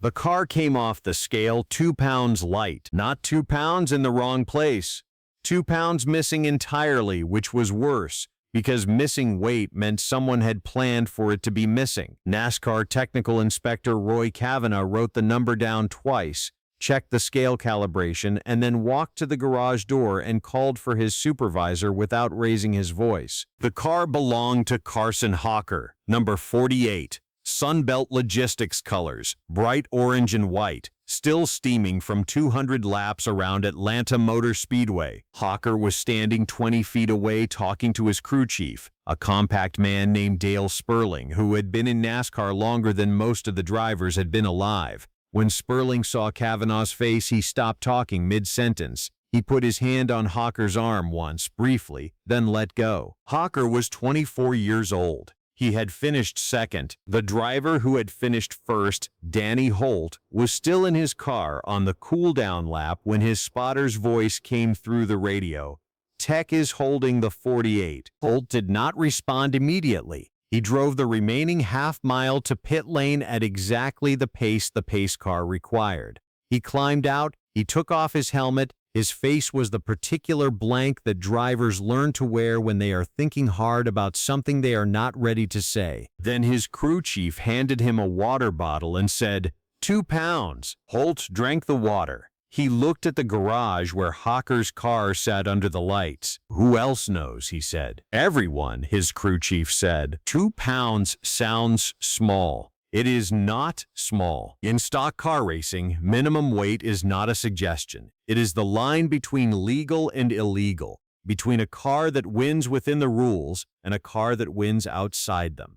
The car came off the scale 2 pounds light, not 2 pounds in the wrong place. 2 pounds missing entirely, which was worse, because missing weight meant someone had planned for it to be missing. NASCAR technical inspector Roy Kavanagh wrote the number down twice, checked the scale calibration, and then walked to the garage door and called for his supervisor without raising his voice. The car belonged to Carson Hawker, number 48. Sunbelt Logistics colors, bright orange and white, still steaming from 200 laps around Atlanta Motor Speedway. Hawker was standing 20 feet away talking to his crew chief, a compact man named Dale Sperling, who had been in NASCAR longer than most of the drivers had been alive. When Sperling saw Kavanagh's face, he stopped talking mid-sentence. He put his hand on Hawker's arm once, briefly, then let go. Hawker was 24 years old. He had finished second. The driver who had finished first, Danny Holt, was still in his car on the cool-down lap when his spotter's voice came through the radio. "Tech is holding the 48. Holt did not respond immediately. He drove the remaining half-mile to pit lane at exactly the pace the pace car required. He climbed out, he took off his helmet. His face was the particular blank that drivers learn to wear when they are thinking hard about something they are not ready to say. Then his crew chief handed him a water bottle and said, 2 pounds. Holt drank the water. He looked at the garage where Hawker's car sat under the lights. "Who else knows?" he said. "Everyone," his crew chief said. 2 pounds sounds small. It is not small. In stock car racing, minimum weight is not a suggestion. It is the line between legal and illegal, between a car that wins within the rules and a car that wins outside them.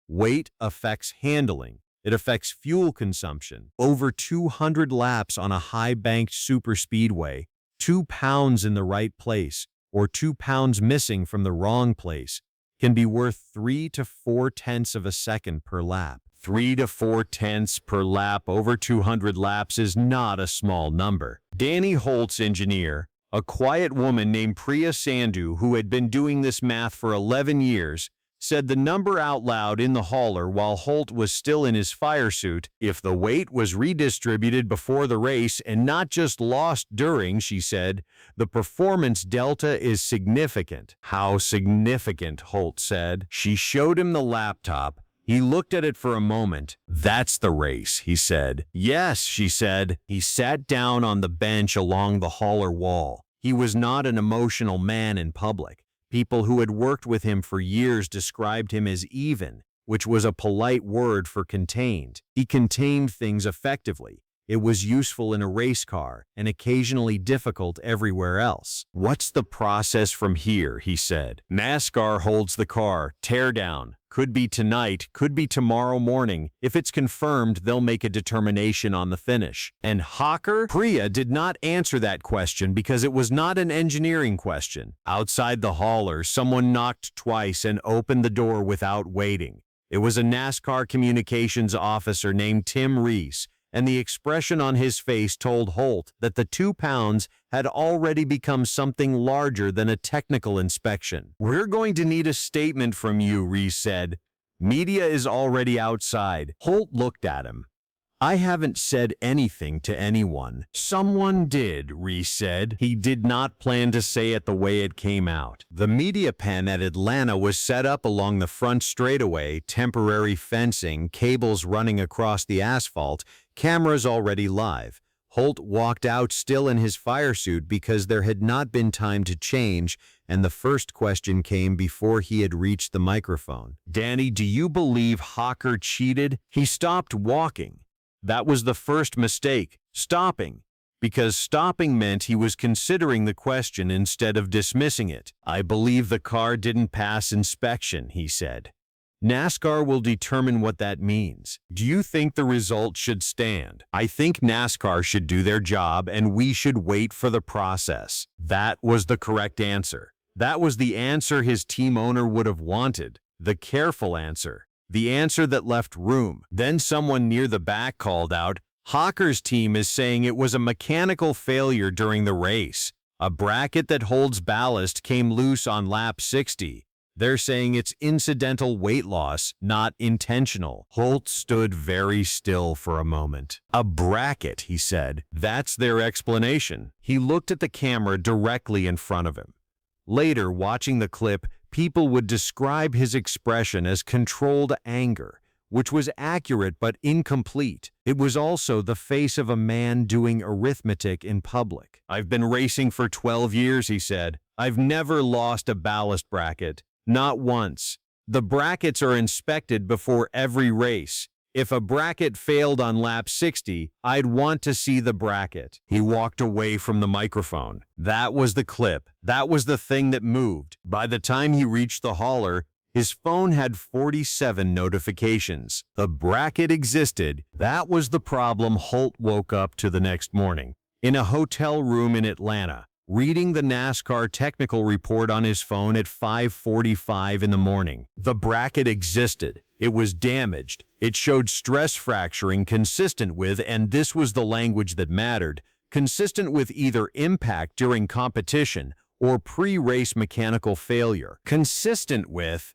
Weight affects handling. It affects fuel consumption. Over 200 laps on a high-banked superspeedway, 2 pounds in the right place, or 2 pounds missing from the wrong place, can be worth 3 to 4 tenths of a second per lap. 3 to 4 tenths per lap over 200 laps is not a small number. Danny Holt's engineer, a quiet woman named Priya Sandhu who had been doing this math for 11 years, said the number out loud in the hauler while Holt was still in his fire suit. "If the weight was redistributed before the race and not just lost during," she said, "the performance delta is significant." "How significant?" Holt said. She showed him the laptop. He looked at it for a moment. "That's the race," he said. "Yes," she said. He sat down on the bench along the hauler wall. He was not an emotional man in public. People who had worked with him for years described him as even, which was a polite word for contained. He contained things effectively. It was useful in a race car and occasionally difficult everywhere else. "What's the process from here?" he said. "NASCAR holds the car. Tear down. Could be tonight, could be tomorrow morning. If it's confirmed, they'll make a determination on the finish." And Hawker? Priya did not answer that question because it was not an engineering question. Outside the hauler, someone knocked twice and opened the door without waiting. It was a NASCAR communications officer named Tim Reese, and the expression on his face told Holt that the 2 pounds had already become something larger than a technical inspection. "We're going to need a statement from you," Reese said. "Media is already outside." Holt looked at him. "I haven't said anything to anyone." "Someone did," Reese said. He did not plan to say it the way it came out. The media pen at Atlanta was set up along the front straightaway, temporary fencing, cables running across the asphalt, cameras already live. Holt walked out still in his fire suit because there had not been time to change, and the first question came before he had reached the microphone. "Danny, do you believe Hawker cheated?" He stopped walking. That was the first mistake, stopping, because stopping meant he was considering the question instead of dismissing it. "I believe the car didn't pass inspection," he said. "NASCAR will determine what that means." "Do you think the result should stand?" "I think NASCAR should do their job and we should wait for the process." That was the correct answer. That was the answer his team owner would have wanted. The careful answer. The answer that left room. Then someone near the back called out, "Hawker's team is saying it was a mechanical failure during the race. A bracket that holds ballast came loose on lap 60. They're saying it's incidental weight loss, not intentional. Holt stood very still for a moment. A bracket, he said. That's their explanation. He looked at the camera directly in front of him. Later, watching the clip, people would describe his expression as controlled anger, which was accurate but incomplete. It was also the face of a man doing arithmetic in public. I've been racing for 12 years, he said. I've never lost a ballast bracket. Not once. The brackets are inspected before every race. If a bracket failed on lap 60, I'd want to see the bracket. He walked away from the microphone. That was the clip. That was the thing that moved. By the time he reached the hauler, his phone had 47 notifications. The bracket existed. That was the problem. Holt woke up to the next morning, in a hotel room in Atlanta, reading the NASCAR technical report on his phone at 5:45 in the morning. The bracket existed. It was damaged. It showed stress fracturing consistent with, and this was the language that mattered, consistent with either impact during competition or pre-race mechanical failure. Consistent with,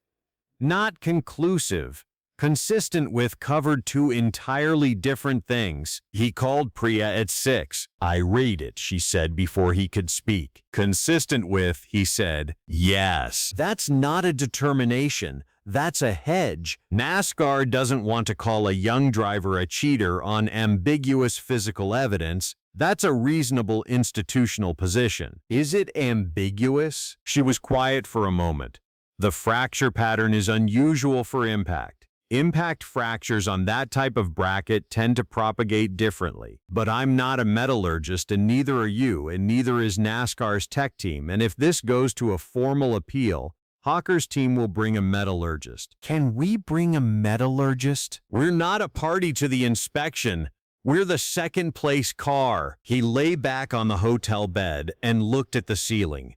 not conclusive. Consistent with covered two entirely different things. He called Priya at 6. I read it, she said before he could speak. Consistent with, he said. Yes. That's not a determination. That's a hedge. NASCAR doesn't want to call a young driver a cheater on ambiguous physical evidence. That's a reasonable institutional position. Is it ambiguous? She was quiet for a moment. The fracture pattern is unusual for impact. Impact fractures on that type of bracket tend to propagate differently. But I'm not a metallurgist, and neither are you, and neither is NASCAR's tech team. And if this goes to a formal appeal, Hawker's team will bring a metallurgist. Can we bring a metallurgist? We're not a party to the inspection. We're the second-place car. He lay back on the hotel bed and looked at the ceiling.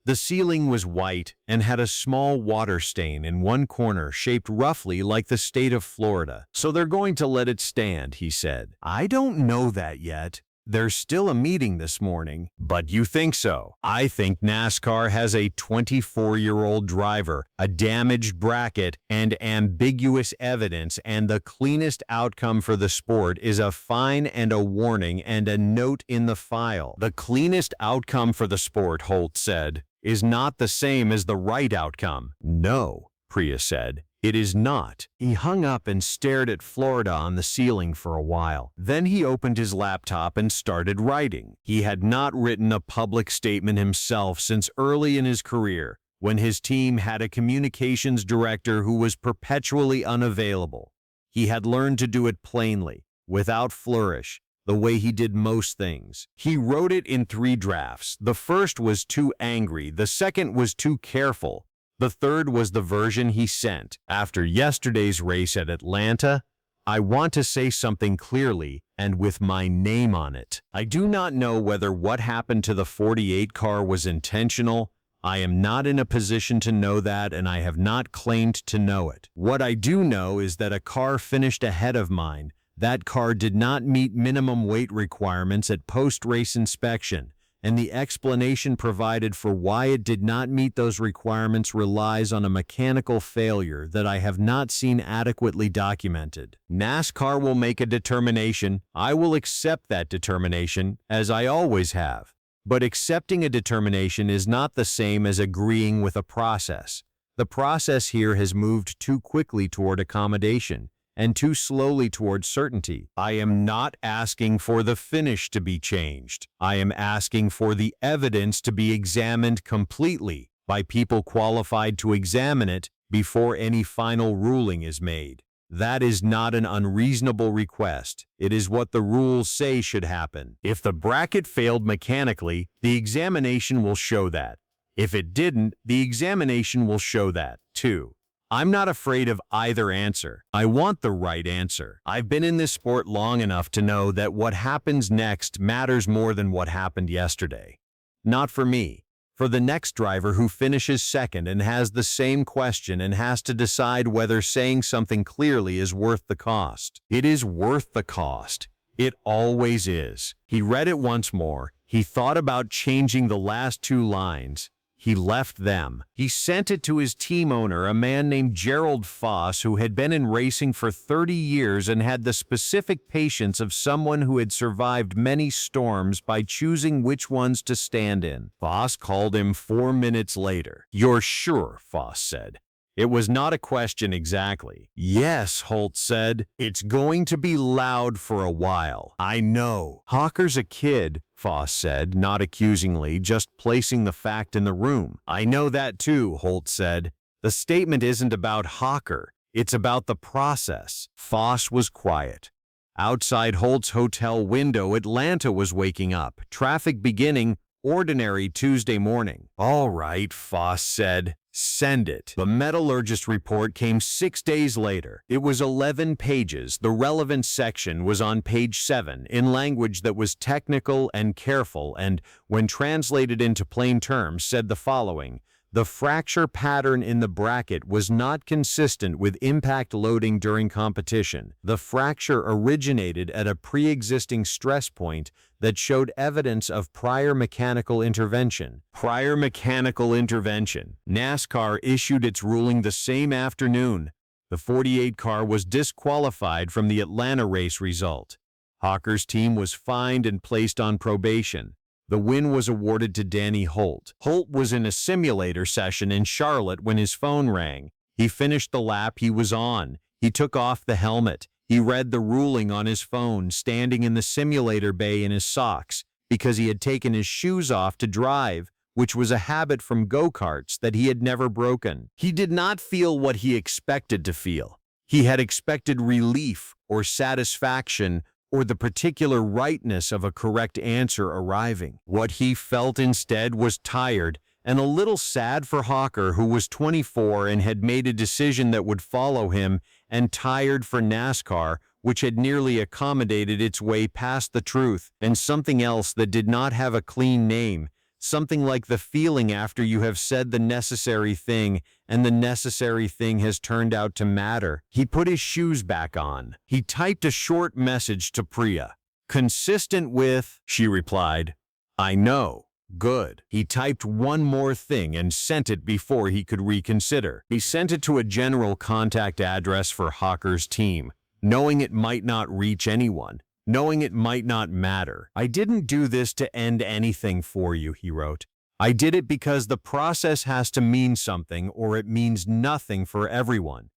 The ceiling was white and had a small water stain in one corner shaped roughly like the state of Florida. So they're going to let it stand, he said. I don't know that yet. There's still a meeting this morning. But you think so? I think NASCAR has a 24-year-old driver, a damaged bracket, and ambiguous evidence, and the cleanest outcome for the sport is a fine and a warning and a note in the file. The cleanest outcome for the sport, Holt said, is not the same as the right outcome. No, Priya said. It is not. He hung up and stared at Florida on the ceiling for a while. Then he opened his laptop and started writing. He had not written a public statement himself since early in his career, when his team had a communications director who was perpetually unavailable. He had learned to do it plainly, without flourish, the way he did most things. He wrote it in 3 drafts. The first was too angry. The second was too careful. The third was the version he sent. After yesterday's race at Atlanta, I want to say something clearly and with my name on it. I do not know whether what happened to the 48 car was intentional. I am not in a position to know that, and I have not claimed to know it. What I do know is that a car finished ahead of mine. That car did not meet minimum weight requirements at post-race inspection, and the explanation provided for why it did not meet those requirements relies on a mechanical failure that I have not seen adequately documented. NASCAR will make a determination. I will accept that determination, as I always have. But accepting a determination is not the same as agreeing with a process. The process here has moved too quickly toward accommodation and too slowly toward certainty. I am not asking for the finish to be changed. I am asking for the evidence to be examined completely by people qualified to examine it before any final ruling is made. That is not an unreasonable request. It is what the rules say should happen. If the bracket failed mechanically, the examination will show that. If it didn't, the examination will show that, too. I'm not afraid of either answer. I want the right answer. I've been in this sport long enough to know that what happens next matters more than what happened yesterday. Not for me. For the next driver who finishes second and has the same question and has to decide whether saying something clearly is worth the cost. It is worth the cost. It always is. He read it once more. He thought about changing the last 2 lines. He left them. He sent it to his team owner, a man named Gerald Foss, who had been in racing for 30 years and had the specific patience of someone who had survived many storms by choosing which ones to stand in. Foss called him 4 minutes later. "You're sure?" Foss said. It was not a question exactly. "Yes," Holt said. "It's going to be loud for a while. I know." "Hawker's a kid," Foss said, not accusingly, just placing the fact in the room. "I know that too," Holt said. "The statement isn't about Hawker. It's about the process." Foss was quiet. Outside Holt's hotel window, Atlanta was waking up, traffic beginning, ordinary Tuesday morning. "All right," Foss said. "Send it." The metallurgist report came 6 days later. It was 11 pages. The relevant section was on page 7, in language that was technical and careful, and, when translated into plain terms, said the following: "The fracture pattern in the bracket was not consistent with impact loading during competition. The fracture originated at a pre-existing stress point that showed evidence of prior mechanical intervention." Prior mechanical intervention. NASCAR issued its ruling the same afternoon. The 48 car was disqualified from the Atlanta race result. Hawker's team was fined and placed on probation. The win was awarded to Danny Holt. Holt was in a simulator session in Charlotte when his phone rang. He finished the lap he was on. He took off the helmet. He read the ruling on his phone, standing in the simulator bay in his socks, because he had taken his shoes off to drive, which was a habit from go-karts that he had never broken. He did not feel what he expected to feel. He had expected relief or satisfaction or the particular rightness of a correct answer arriving. What he felt instead was tired and a little sad for Hawker, who was 24 and had made a decision that would follow him, and tired for NASCAR, which had nearly accommodated its way past the truth, and something else that did not have a clean name, something like the feeling after you have said the necessary thing and the necessary thing has turned out to matter. He put his shoes back on. He typed a short message to Priya. "Consistent with," she replied. "I know. Good." He typed one more thing and sent it before he could reconsider. He sent it to a general contact address for Hawker's team, knowing it might not reach anyone, knowing it might not matter. "I didn't do this to end anything for you," he wrote. "I did it because the process has to mean something, or it means nothing for everyone.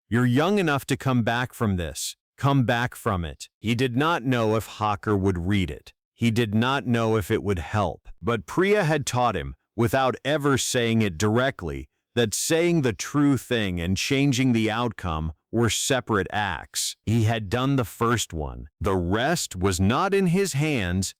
You're young enough to come back from this. Come back from it." He did not know if Hawker would read it. He did not know if it would help. But Priya had taught him, without ever saying it directly, that saying the true thing and changing the outcome were separate acts. He had done the first one. The rest was not in his hands.